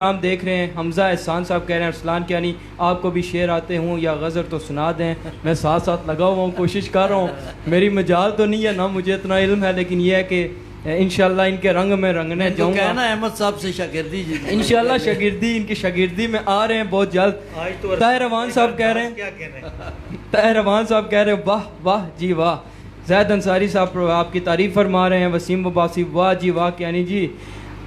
आप देख रहे हैं हमजा एहसान साहब कह रहे हैं अरसलान क्या नहीं आपको भी शेर आते हूँ या गज़ल तो सुना दें। मैं साथ साथ लगा हुआ हूँ, कोशिश कर रहा हूँ। मेरी मजाल तो नहीं है ना, मुझे इतना इल्म है, लेकिन यह है कि इंशाल्लाह इनके रंग में रंगने जाऊँगा। अहमद साहब से शागिर्दी इंशाल्लाह शागिर्दी इनकी शागिर्दी में आ रहे हैं बहुत जल्द। ताहिर रवान साहब कह रहे हैं, ताहिर रवान साहब कह रहे हैं वाह वाह जी वाह। ज़ैद अंसारी साहब आपकी तारीफ़ फरमा रहे हैं। वसीम अब्बासी वाह जी वाह यानी जी।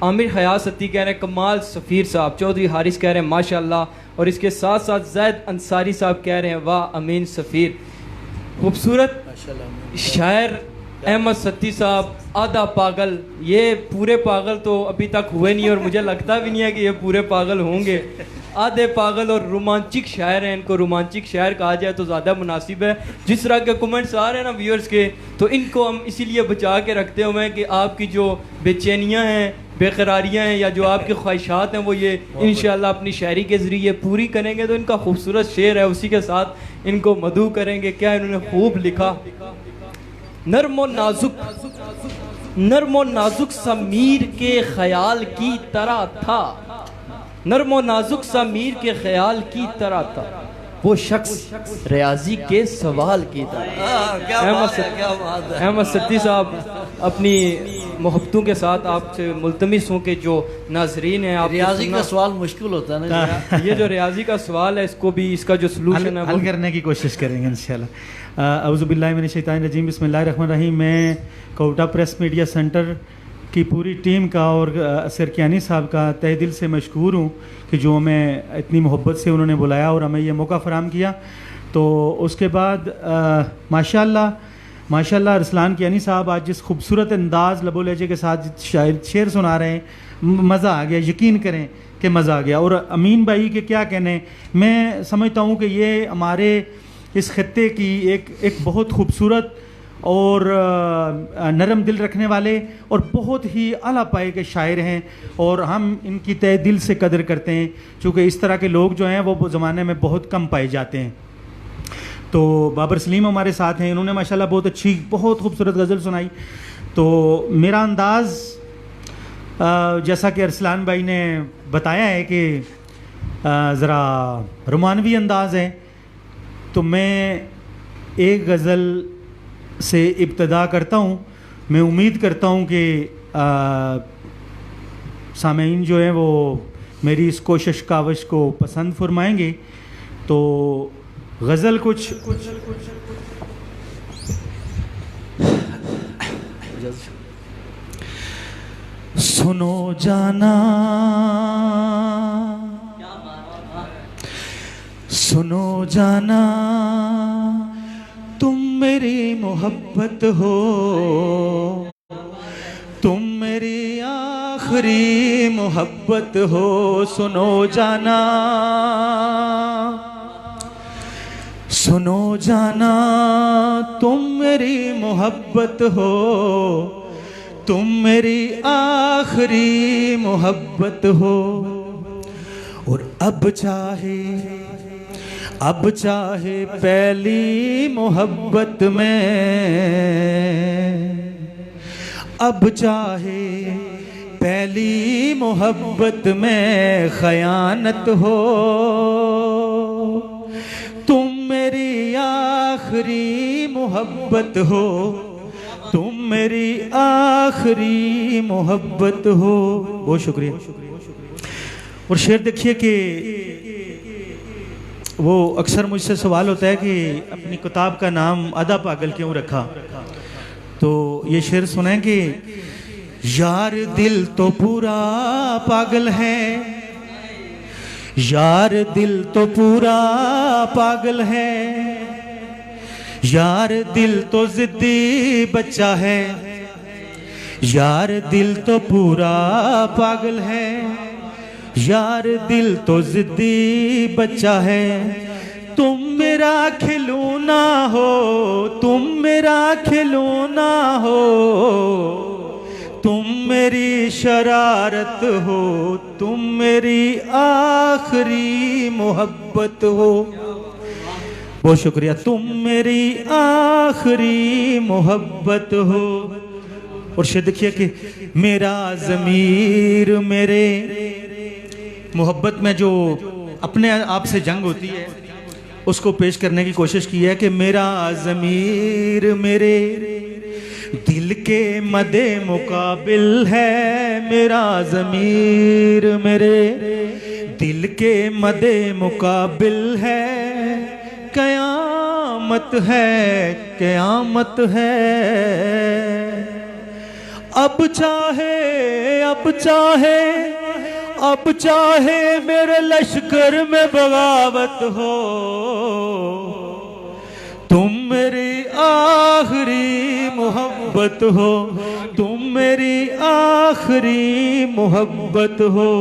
आमिर हयात सत्ती कह रहे हैं कमाल सफ़ीर साहब। चौधरी हारिस कह रहे हैं माशाल्लाह। और इसके साथ साथ ज़ैद अंसारी साहब कह रहे हैं वाह अमीन सफ़ीर। खूबसूरत शायर अहमद सत्ती साहब आधा पागल। ये पूरे पागल तो अभी तक हुए नहीं और मुझे लगता भी नहीं है कि ये पूरे पागल होंगे। आधे पागल और रोमांचिक शायर हैं, इनको रोमांचिक शायर कहा जाए तो ज़्यादा मुनासिब है। जिस तरह के कमेंट्स आ रहे हैं ना व्यूअर्स के, तो इनको हम इसीलिए बचा के रखते हुए हैं कि आपकी जो बेचैनियाँ हैं, बेकरारियाँ हैं या जो आपकी ख्वाहिशात हैं वो ये इंशाल्लाह अपनी शायरी के ज़रिए पूरी करेंगे। तो इनका खूबसूरत शेर है, उसी के साथ इनको मदू करेंगे। क्या इन्होंने खूब लिखा। नर्म नाजुक सा मीर के ख्याल की तरह था, नर्म नाजुक सा मीर के ख्याल की तरह था वो शख्स रियाजी के सवाल की तरह। अहमद सत्ती साहब अपनी मोहब्बतों के साथ आपसे मुल्तमिस हूँ कि जो नाजरीन है, आप रियाजी का सवाल मुश्किल होता है ना, ये जो रियाजी का सवाल है इसको भी इसका जो सलूशन है हल करने की कोशिश करेंगे इंशाल्लाह। अऊज़ुबिल्लाहि मिनश शैतानिर रजीम, बिस्मिल्लाहिर रहमानिर रहीम। मैं कोटा प्रेस मीडिया सेंटर की पूरी टीम का और असर कियानी साहब का तहे दिल से मशकूर हूँ कि जो हमें इतनी मोहब्बत से उन्होंने बुलाया और हमें ये मौका फ़राहम किया। तो उसके बाद माशाल्लाह अरसलान कियानी साहब आज जिस खूबसूरत अंदाज़ लबो लहजे के साथ शेर सुना रहे हैं, मज़ा आ गया, यकीन करें कि मज़ा आ गया। और अमीन भाई के क्या कहने, मैं समझता हूँ कि ये हमारे इस खत्ते की एक बहुत खूबसूरत और नरम दिल रखने वाले और बहुत ही आला पाए के शायर हैं और हम इनकी तहे दिल से कदर करते हैं, क्योंकि इस तरह के लोग जो हैं वो ज़माने में बहुत कम पाए जाते हैं। तो बाबर सलीम हमारे साथ हैं, इन्होंने माशाल्लाह बहुत अच्छी बहुत खूबसूरत गज़ल सुनाई। तो मेरा अंदाज़ जैसा कि अरसलान भाई ने बताया है कि ज़रा रोमानवी अंदाज़ है, तो मैं एक गज़ल से इब्तदा करता हूँ। मैं उम्मीद करता हूँ कि सामीन जो हैं वो मेरी इस कोशिश कावश को पसंद फरमाएंगे। तो गज़ल कुछ सुनो जाना, सुनो जाना तुम मेरी मोहब्बत हो, तुम मेरी आखिरी मोहब्बत हो। सुनो जाना, सुनो जाना तुम मेरी मोहब्बत हो, तुम मेरी आखिरी मोहब्बत हो। और अब चाहे पहली मोहब्बत में, अब चाहे पहली मोहब्बत में खयानत हो, तुम मेरी आखिरी मोहब्बत हो, तुम मेरी आखिरी मोहब्बत हो। बहुत शुक्रिया। और शेर देखिए कि वो अक्सर मुझसे सवाल होता है कि अपनी किताब का नाम आधा पागल क्यों रखा। तो ये शेर सुने कि यार दिल तो पूरा पागल है, यार दिल तो पूरा पागल है, यार दिल तो जिद्दी बच्चा है, यार दिल तो पूरा पागल है, यार दिल तो जिद्दी बच्चा है। तुम मेरा खिलौना हो, तुम मेरा खिलौना हो, तुम मेरी शरारत हो, तुम मेरी आखिरी मोहब्बत हो। बहुत शुक्रिया। तुम मेरी आखिरी मोहब्बत हो। और शेर देखिए कि मेरा ज़मीर मेरे मोहब्बत में जो अपने आप से जंग होती है उसको पेश करने की कोशिश की है कि मेरा ज़मीर मेरे दिल के मदे मुकाबिल है, मेरा ज़मीर मेरे दिल के मदे मुकाबिल है, क़यामत है क़यामत है। अब चाहे अब चाहे अब चाहे मेरे लश्कर में बगावत हो, तुम मेरी आखिरी मोहब्बत हो, तुम मेरी आखिरी मोहब्बत हो।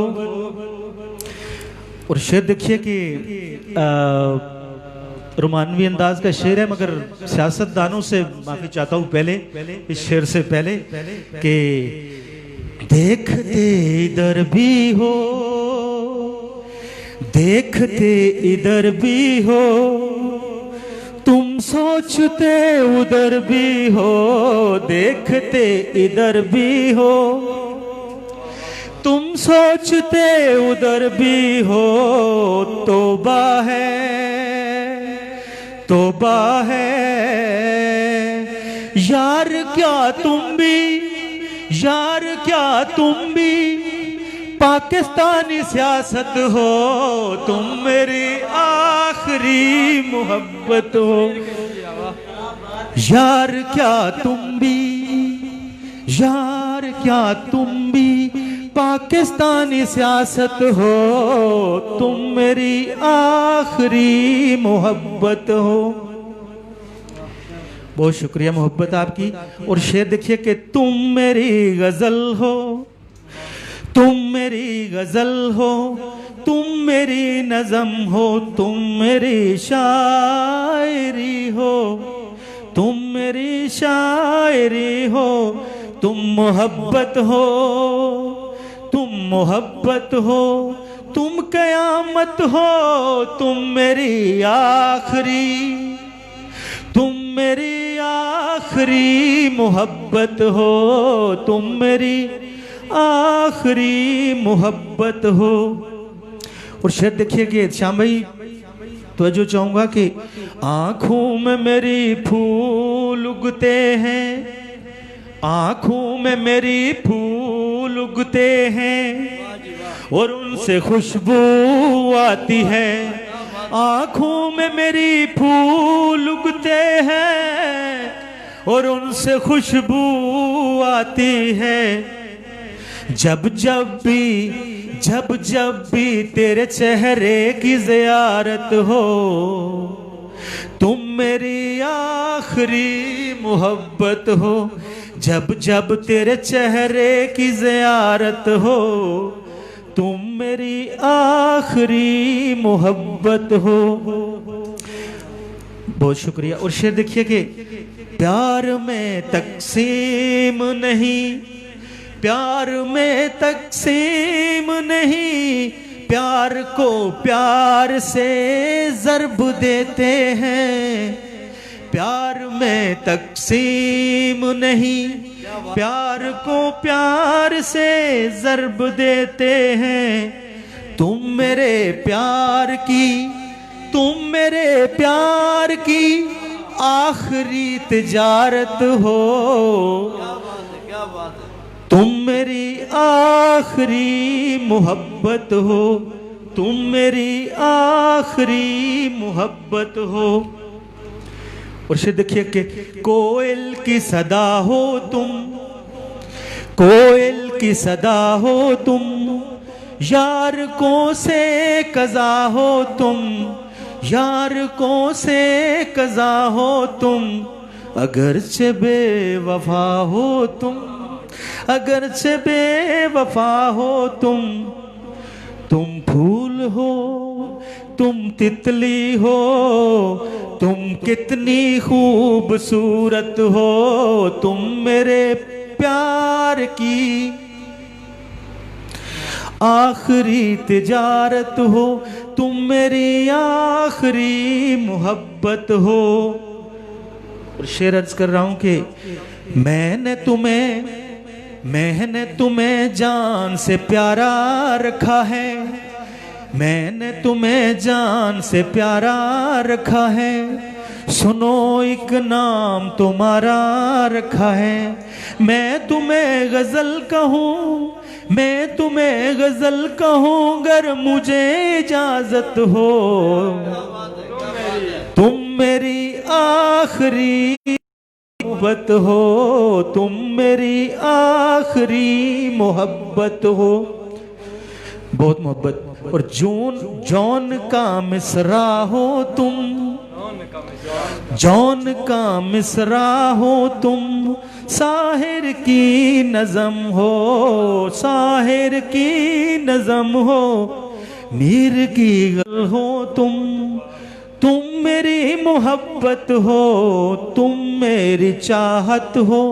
और शेर देखिए कि रोमानवी अंदाज का शेर है, मगर सियासतदानों से माफी चाहता हूँ पहले इस शेर से पहले कि देखते इधर भी हो, देखते इधर भी हो, तुम सोचते उधर भी हो, देखते इधर भी हो, तुम सोचते उधर भी हो। तौबा है तौबा है यार क्या तुम भी, यार क्या तुम भी पाकिस्तानी सियासत हो, तुम मेरी आखिरी मोहब्बत हो। यार क्या तुम भी, यार क्या तुम भी पाकिस्तानी सियासत हो, तुम मेरी आखिरी मोहब्बत हो। बहुत शुक्रिया मोहब्बत आपकी। और शेर देखिए कि तुम मेरी गजल हो, तुम मेरी गजल हो, तुम मेरी नज़म हो, तुम मेरी शायरी हो, तुम मेरी शायरी हो, तुम मोहब्बत हो, तुम मोहब्बत हो, तुम क़यामत हो, तुम मेरी आखिरी, तुम मेरी आखिरी मोहब्बत हो, तुम मेरी आखिरी मोहब्बत हो। और शेर देखिए कि श्याम भाई तो जो चाहूँगा कि आँखों में मेरी फूल उगते हैं, आँखों में मेरी फूल उगते हैं और उनसे खुशबू आती है, आँखों में मेरी फूल उगते हैं और उनसे खुशबू आती है। जब जब भी तेरे चेहरे की ज़ियारत हो, तुम मेरी आखिरी मोहब्बत हो। जब जब तेरे चेहरे की ज़ियारत हो, तुम मेरी आखिरी मोहब्बत हो। बहुत शुक्रिया। और शेर देखिए कि प्यार में तकसीम नहीं, प्यार में तकसीम नहीं, प्यार को प्यार से ज़र्ब देते हैं। प्यार में तकसीम नहीं, प्यार को प्यार से ज़र्ब देते हैं। तुम मेरे प्यार की, तुम मेरे प्यार की आखिरी तिजारत हो, तुम मेरी आखिरी मोहब्बत हो, तुम मेरी आखिरी मोहब्बत हो। और शेर देखिए कि कोयल की सदा हो तुम, कोयल की सदा हो तुम, यार को से कज़ा हो तुम, यार को से कज़ा हो तुम। अगरचे बेवफा हो तुम, अगरचे बेवफा हो तुम फूल हो, तुम तितली हो, तुम कितनी खूबसूरत हो। तुम मेरे प्यार की आखिरी तिजारत हो, तुम मेरी आखिरी मोहब्बत हो। और शेर अर्ज कर रहा हूं कि मैंने तुम्हें जान से प्यारा रखा है, मैंने तुम्हें जान से प्यारा रखा है, सुनो एक नाम तुम्हारा रखा है। मैं तुम्हें गजल कहूँ, मैं तुम्हें गजल कहूँ, अगर मुझे इजाजत हो। तुम मेरी आखिरी मोहब्बत हो, तुम मेरी आखिरी मोहब्बत हो। बहुत मोहब्बत। और जून जौन का मिसरा हो तुम, जौन का मिसरा हो तुम, साहिर की नज़म हो, साहिर की नज़म हो, मीर की गल हो तुम मेरी मोहब्बत हो, तुम मेरी चाहत हो,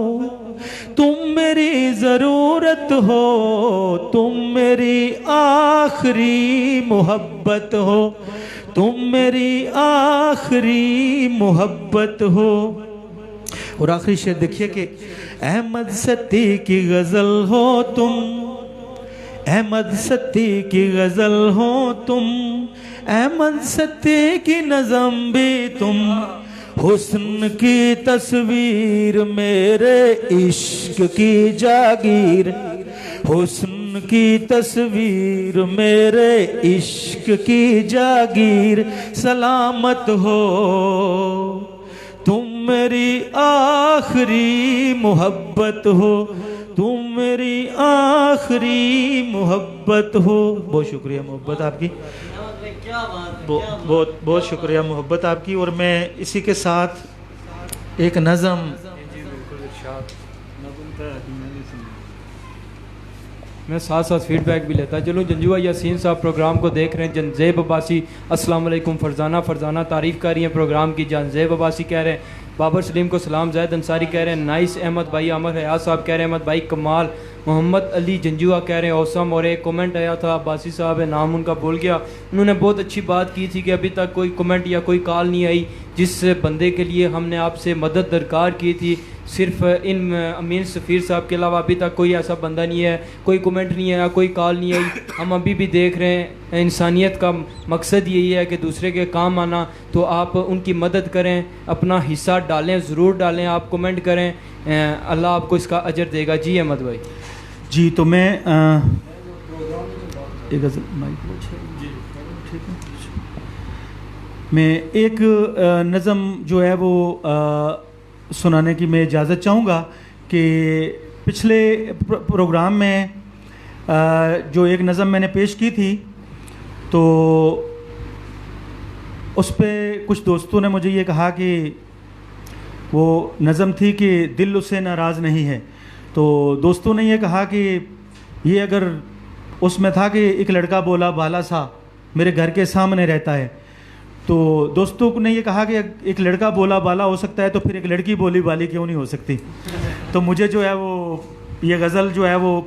तुम मेरी ज़रूरत हो, तुम मेरी आखिरी मोहब्बत हो, तुम मेरी आखिरी मोहब्बत हो। और आखिरी शेर देखिए कि अहमद सती की गज़ल हो तुम, अहमद सती की गज़ल हो तुम, अहमद सती की नज़म भी तुम, हुस्न की तस्वीर मेरे इश्क की जागीर, हुस्न की तस्वीर मेरे इश्क की जागीर, सलामत हो तुम मेरी आखिरी मोहब्बत हो, तुम मेरी आखिरी मोहब्बत हो। बहुत शुक्रिया मोहब्बत आपकी, बहुत बहुत शुक्रिया मोहब्बत आपकी। और मैं इसी के साथ एक नज़म, मैं साथ साथ फीडबैक भी लेता चलूँ। जंजुआ यासीन साहब प्रोग्राम को देख रहे हैं। जनजेब अब्बासी अस्सलाम वालेकुम। फरजाना फरजाना तारीफ़ कर रही हैं प्रोग्राम की। जनजेब अब्बासी कह रहे हैं बाबर सलीम को सलाम। जैद अंसारी कह रहे हैं नाइस। अहमद भाई अमर हयात साहब कह रहे हैं अहमद भाई कमाल। मोहम्मद अली जंजुआ कह रहे हैं औसम। और एक कमेंट आया था, अब्बासी साहब है, नाम उनका भूल गया, उन्होंने बहुत अच्छी बात की थी कि अभी तक कोई कमेंट या कोई कॉल नहीं आई जिस बंदे के लिए हमने आपसे मदद दरकार की थी। सिर्फ इन अमीन सफ़ीर साहब के अलावा अभी तक कोई ऐसा बंदा नहीं है, कोई कमेंट नहीं आया, कोई कॉल नहीं आई। हम अभी भी देख रहे हैं इंसानियत का मकसद यही है कि दूसरे के काम आना, तो आप उनकी मदद करें, अपना हिस्सा डालें, ज़रूर डालें, आप कमेंट करें, अल्लाह आपको इसका अजर देगा। जी अहमद भाई। जी तो मैं एक नज़म जो है वो सुनाने की मैं इजाज़त चाहूँगा कि पिछले प्रोग्राम में जो एक नज़म मैंने पेश की थी तो उस पर कुछ दोस्तों ने मुझे ये कहा कि वो नज़म थी कि दिल उससे नाराज़ नहीं है। तो दोस्तों ने ये कहा कि ये अगर उसमें था कि एक लड़का बोला बाला सा मेरे घर के सामने रहता है, तो दोस्तों ने ये कहा कि एक लड़का बोला बाला हो सकता है तो फिर एक लड़की बोली बाली क्यों नहीं हो सकती। तो मुझे जो है वो ये गज़ल जो है वो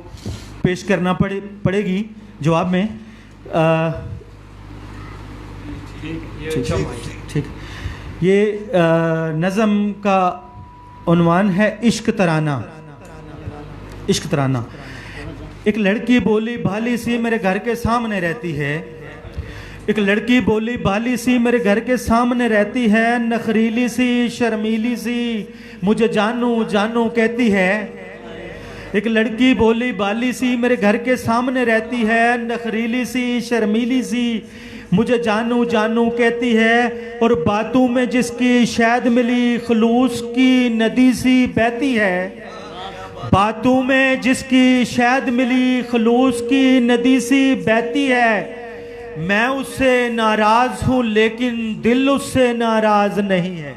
पेश करना पड़ेगी जवाब में। ठीक। ये नज़म का उन्वान है इश्क तराना। इश्क तराना। एक लड़की बोली भाली सी मेरे घर के सामने रहती है, एक लड़की बोली बाली सी मेरे घर के सामने रहती है, नखरीली सी शर्मीली सी मुझे जानू जानू कहती है। एक लड़की बोली बाली सी मेरे घर के सामने रहती है, नखरीली सी शर्मीली सी मुझे जानू जानू कहती है। और बातों में जिसकी शहद मिली खलूस की नदी सी बहती है, बातों में जिसकी शहद मिली खलूस की नदी सी बहती है। मैं उससे नाराज हूँ लेकिन दिल उससे नाराज नहीं है।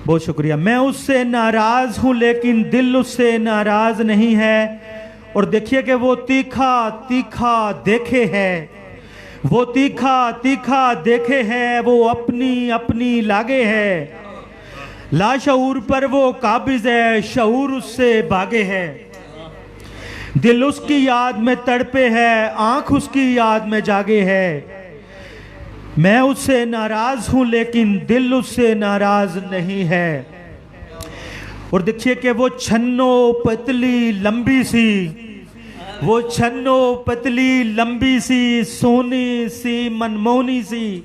बहुत शुक्रिया। मैं उससे नाराज हूँ लेकिन दिल उससे नाराज नहीं है। और देखिए कि वो तीखा तीखा देखे है, वो तीखा तीखा देखे है, वो अपनी अपनी लागे है। लाशऊर पर वो काबिज है, शऊर उससे भागे है। दिल उसकी याद में तड़पे है, आंख उसकी याद में जागे है। मैं उससे नाराज हूं लेकिन दिल उससे नाराज नहीं है। और देखिए कि वो छन्नो पतली लंबी सी, वो छन्नो पतली लंबी सी सोनी सी मनमोहनी सी,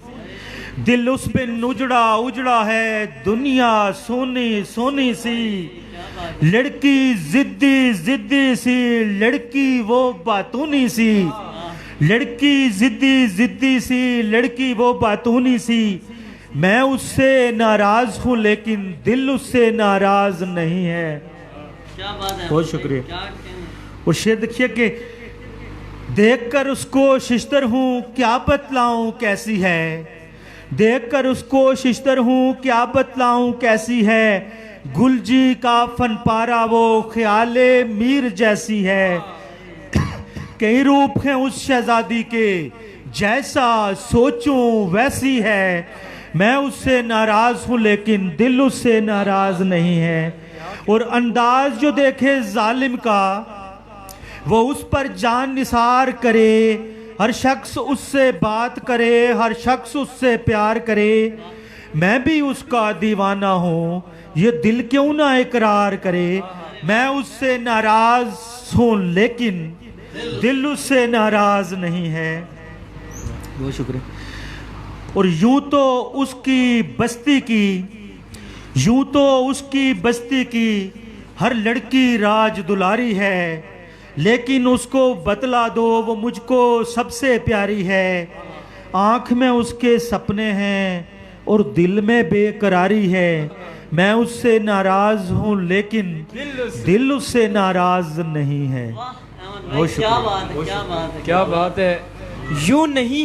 दिल उस पे उजड़ा उजड़ा है दुनिया सोनी सोनी सी। लड़की जिद्दी जिद्दी सी, लड़की वो बातूनी सी, लड़की जिद्दी जिद्दी सी, लड़की वो बातूनी सी। मैं उससे नाराज हूँ लेकिन दिल उससे नाराज नहीं है। क्या बात है, बहुत शुक्रिया। क्या कहने। और शेर देखिए कि देखकर उसको शिश्तर हूँ क्या बतलाऊं कैसी है, देखकर उसको शिश्तर हूँ क्या बतलाऊं कैसी है। गुलजी का फनपारा वो ख्याले मीर जैसी है, कई रूप हैं उस शहजादी के जैसा सोचूं वैसी है। मैं उससे नाराज हूँ लेकिन दिल उससे नाराज नहीं है। और अंदाज जो देखे जालिम का वो उस पर जान निसार करे, हर शख्स उससे बात करे, हर शख्स उससे प्यार करे। मैं भी उसका दीवाना हूँ ये दिल क्यों ना इकरार करे। मैं उससे नाराज हूँ लेकिन दिल उससे नाराज नहीं है। बहुत शुक्रिया। और यूं तो उसकी बस्ती की, यूं तो उसकी बस्ती की हर लड़की राज दुलारी है, लेकिन उसको बतला दो वो मुझको सबसे प्यारी है। आँख में उसके सपने हैं और दिल में बेकरारी है। मैं उससे नाराज हूँ लेकिन दिल उससे नाराज नहीं है। वाह अहमद भाई, क्या बात है, क्या बात है, क्या बात है। यूं नहीं